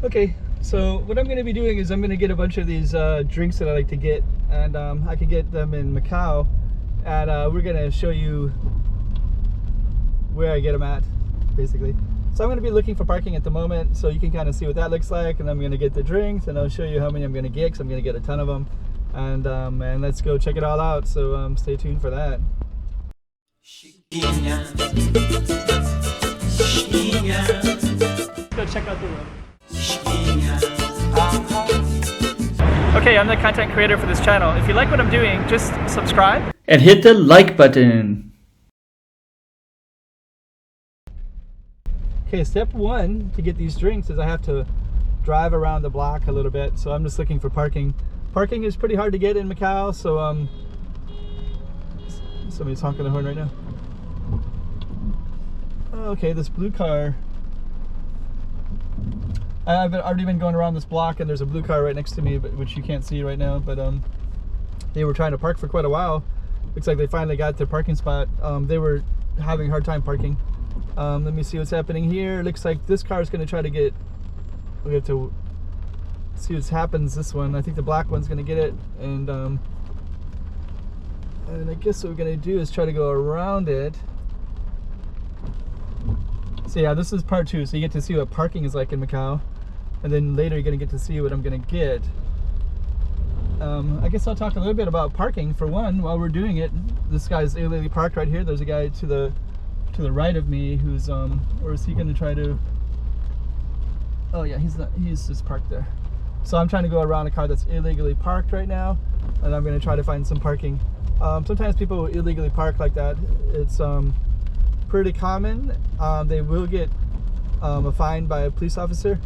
Okay, so what I'm going to be doing is I'm going to get a bunch of these drinks that I like to get, and I can get them in Macau, and we're going to show you where I get them at, basically. So I'm going to be looking for parking at the moment, so you can kind of see what that looks like, and I'm going to get the drinks, and I'll show you how many I'm going to get, because I'm going to get a ton of them, and let's go check it all out, so stay tuned for that. Let's go check out the room. Okay, I'm the content creator for this channel. If you like what I'm doing, just subscribe and hit the like button. Okay, step one to get these drinks is I have to drive around the block a little bit, so I'm just looking for parking. Parking is pretty hard to get in Macau, so somebody's honking the horn right now. Okay, this blue car. I've already been going around this block, and there's a blue car right next to me, which you can't see right now, but they were trying to park for quite a while. Looks like they finally got their parking spot. They were having a hard time parking. Let me see what's happening here. Looks like this car is going to try to get, we have to see what happens. This one, I think the black one's going to get it, and I guess what we're going to do is try to go around it. So yeah, this is part two, so you get to see what parking is like in Macau, and then later you're going to get to see what I'm going to get. I guess I'll talk a little bit about parking for one while we're doing it. This guy's illegally parked right here. There's a guy to the right of me who's or is he going to try to, oh yeah, he's just parked there. So I'm trying to go around a car that's illegally parked right now, and I'm going to try to find some parking. Sometimes people illegally park like that. It's pretty common. They will get a fine by a police officer,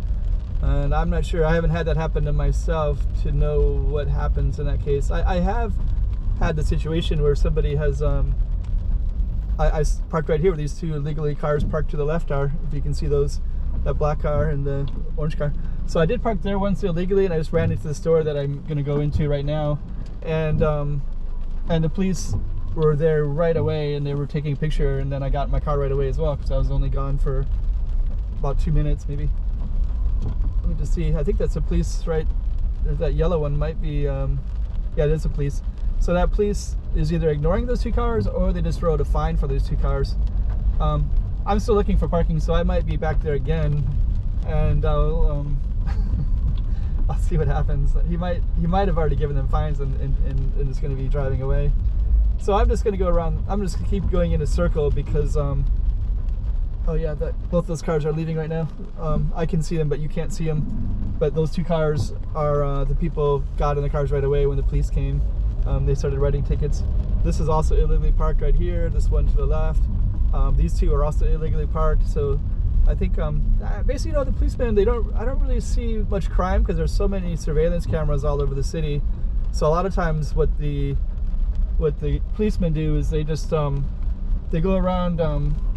and I'm not sure, I haven't had that happen to myself to know what happens in that case. I have had the situation where somebody has I parked right here where these two illegally cars parked to the left are, if you can see those, that black car and the orange car. So I did park there once illegally, and I just ran into the store that I'm going to go into right now, and the police were there right away, and they were taking a picture, and then I got in my car right away as well, because I was only gone for about 2 minutes maybe. Let me just see, I think that's a police right there's, that yellow one might be yeah, it is a police. So that police is either ignoring those two cars, or they just wrote a fine for those two cars. I'm still looking for parking, so I might be back there again, and I'll I'll see what happens. He might have already given them fines, and is going to be driving away. So I'm just going to go around. I'm just going to keep going in a circle because, oh yeah, both those cars are leaving right now. I can see them, but you can't see them. But those two cars are, the people got in the cars right away when the police came. They started writing tickets. This is also illegally parked right here. This one to the left. These two are also illegally parked. So I think, basically, you know, the policemen, I don't really see much crime because there's so many surveillance cameras all over the city. So a lot of times what the policemen do is they just they go around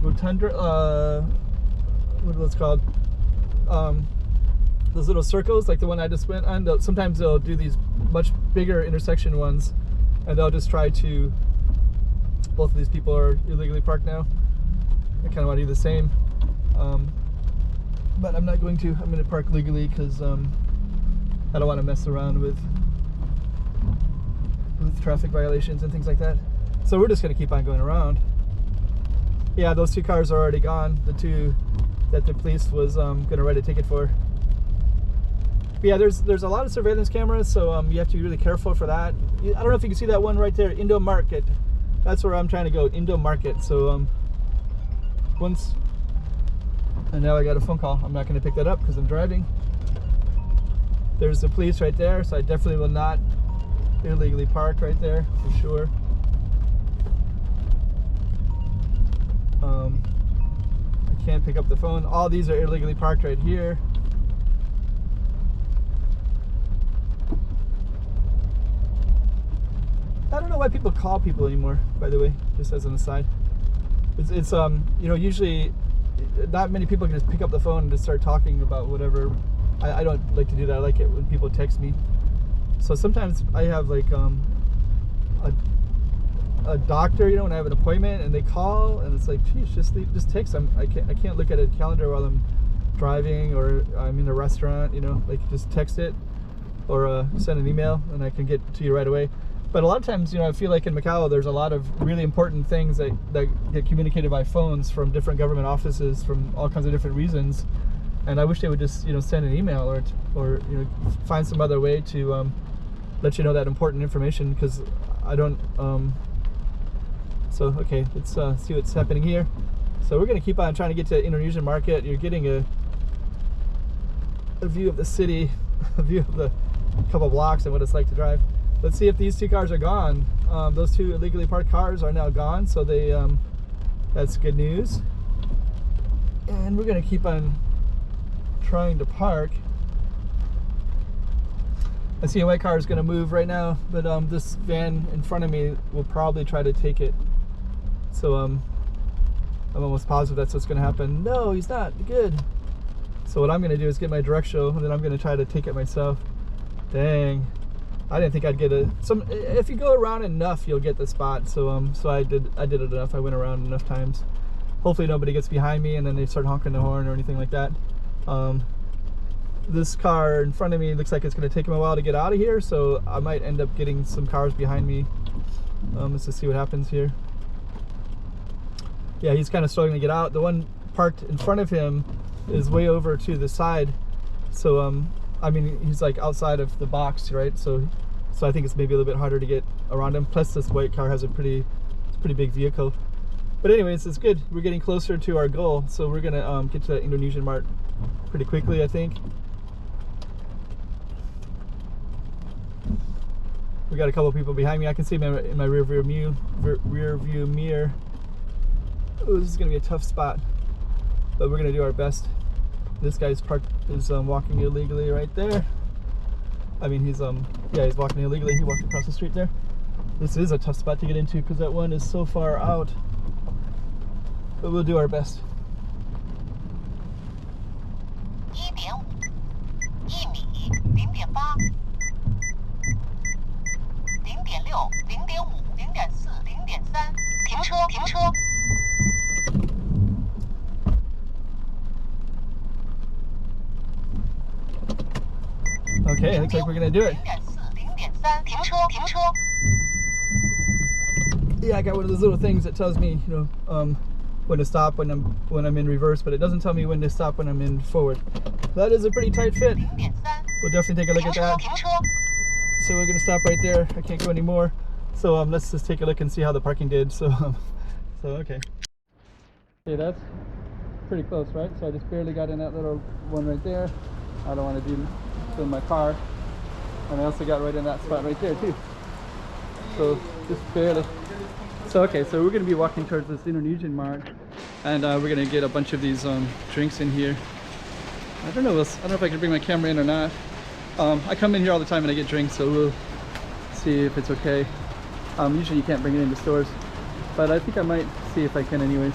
rotunda, what are those called, those little circles like the one I just went on. Sometimes they'll do these much bigger intersection ones, and they'll just try to, both of these people are illegally parked now. I kind of want to do the same, but I'm not going to. I'm going to park legally because I don't want to mess around with traffic violations and things like that. So we're just going to keep on going around. Yeah, those two cars are already gone, the two that the police was going to write a ticket for. But yeah, there's a lot of surveillance cameras, so you have to be really careful for that. I don't know if you can see that one right there, INDO Market. That's where I'm trying to go, INDO Market. So once, and now I got a phone call. I'm not going to pick that up because I'm driving. There's the police right there, so I definitely will not illegally park right there for sure. I can't pick up the phone. All these are illegally parked right here. I don't know why people call people anymore, by the way, just as an aside. It's you know, usually not many people can just pick up the phone and just start talking about whatever. I don't like to do that. I like it when people text me. So sometimes I have like a doctor, you know, when I have an appointment and they call and it's like, geez, just text. I can't look at a calendar while I'm driving or I'm in a restaurant, you know, like just text it or send an email and I can get to you right away. But a lot of times, you know, I feel like in Macau there's a lot of really important things that get communicated by phones from different government offices from all kinds of different reasons. And I wish they would just, you know, send an email or you know, find some other way to let you know that important information, because I don't. So okay, let's see what's happening here. So we're gonna keep on trying to get to the Indonesian market. You're getting a view of the city, a view of the couple blocks and what it's like to drive. Let's see if these two cars are gone. Those two illegally parked cars are now gone, so they that's good news. And we're gonna keep on trying to park. I see a white car is gonna move right now, but this van in front of me will probably try to take it. So I'm almost positive that's what's gonna happen. No, he's not. Good. So what I'm gonna do is get my directional, and then I'm gonna try to take it myself. Dang. I didn't think I'd get if you go around enough, you'll get the spot. So so I did it enough. I went around enough times. Hopefully nobody gets behind me and then they start honking the horn or anything like that. This car in front of me looks like it's going to take him a while to get out of here, so I might end up getting some cars behind me. Let's just see what happens here. Yeah, he's kind of struggling to get out. The one parked in front of him is way over to the side, so I mean, he's like outside of the box, right? So I think it's maybe a little bit harder to get around him. Plus, this white car has it's a pretty big vehicle. But anyways, it's good. We're getting closer to our goal, so we're gonna get to the Indonesian mart pretty quickly, I think. We got a couple people behind me. I can see them in my rear view mirror. Oh, this is gonna be a tough spot, but we're gonna do our best. This guy's walking illegally right there. I mean, he's walking illegally. He walked across the street there. This is a tough spot to get into because that one is so far out, but we'll do our best. Okay, looks like we're gonna do it. Yeah, I got one of those little things that tells me, you know, when to stop when I'm in reverse, but it doesn't tell me when to stop when I'm in forward. That is a pretty tight fit. We'll definitely take a look at that. So we're gonna stop right there. I can't go anymore. So let's just take a look and see how the parking did. So okay. Okay, that's pretty close, right? So I just barely got in that little one right there. I don't want to film my car, and I also got right in that spot right there too. So just barely. So okay, so we're gonna be walking towards this Indonesian mart, and we're gonna get a bunch of these drinks in here. I don't know if I can bring my camera in or not. I come in here all the time and I get drinks, so we'll see if it's okay. Usually you can't bring it into stores, but I think I might see if I can anyways.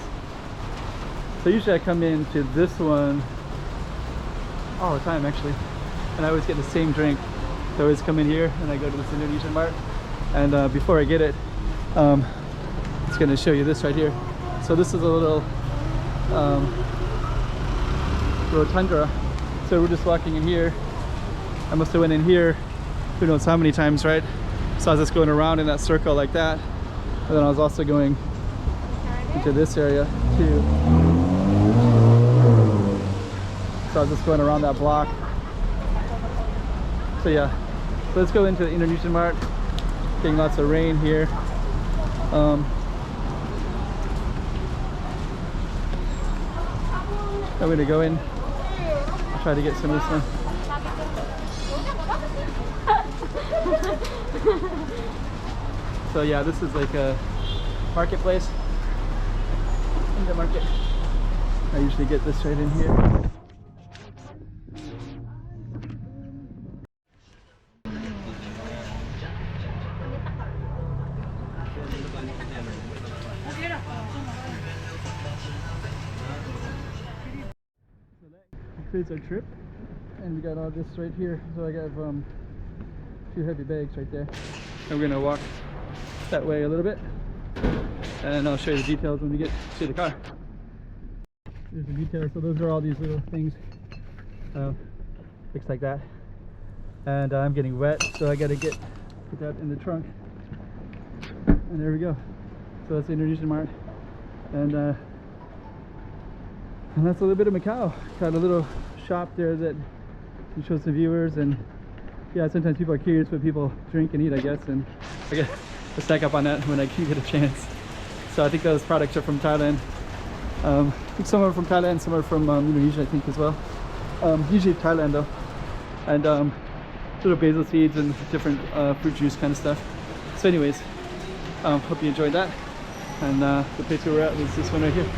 So usually I come into this one all the time actually, and I always get the same drink. So I always come in here and I go to this Indonesian mart, and before I get it, it's going to show you this right here. So this is a little rotunda. So we're just walking in here. I must have went in here who knows how many times, right? So I was just going around in that circle like that, and then I was also going into this area too. So I was just going around that block. So yeah, so let's go into the Indonesian mart. Getting lots of rain here. I'm gonna go in, try to get some of this one. So yeah, this is like a marketplace. In the market. I usually get this right in here. Concludes our trip, and we got all this right here. So I got 2 heavy bags right there, and we're gonna walk that way a little bit, and I'll show you the details when we get to the car. Here's the details. So those are all these little things Looks like that. And I'm getting wet, so I gotta put that in the trunk. And there we go. So that's the Indonesian mart. And that's a little bit of Macau. Got a little shop there that you show some viewers, and yeah, sometimes people are curious what people drink and eat, I guess, and I get to stack up on that when I can get a chance. So I think those products are from Thailand. I think some are from Thailand, some are from Indonesia, I think, as well. Usually Thailand though. And little basil seeds and different fruit juice kind of stuff. So anyways, hope you enjoyed that. And the place where we're at is this one right here.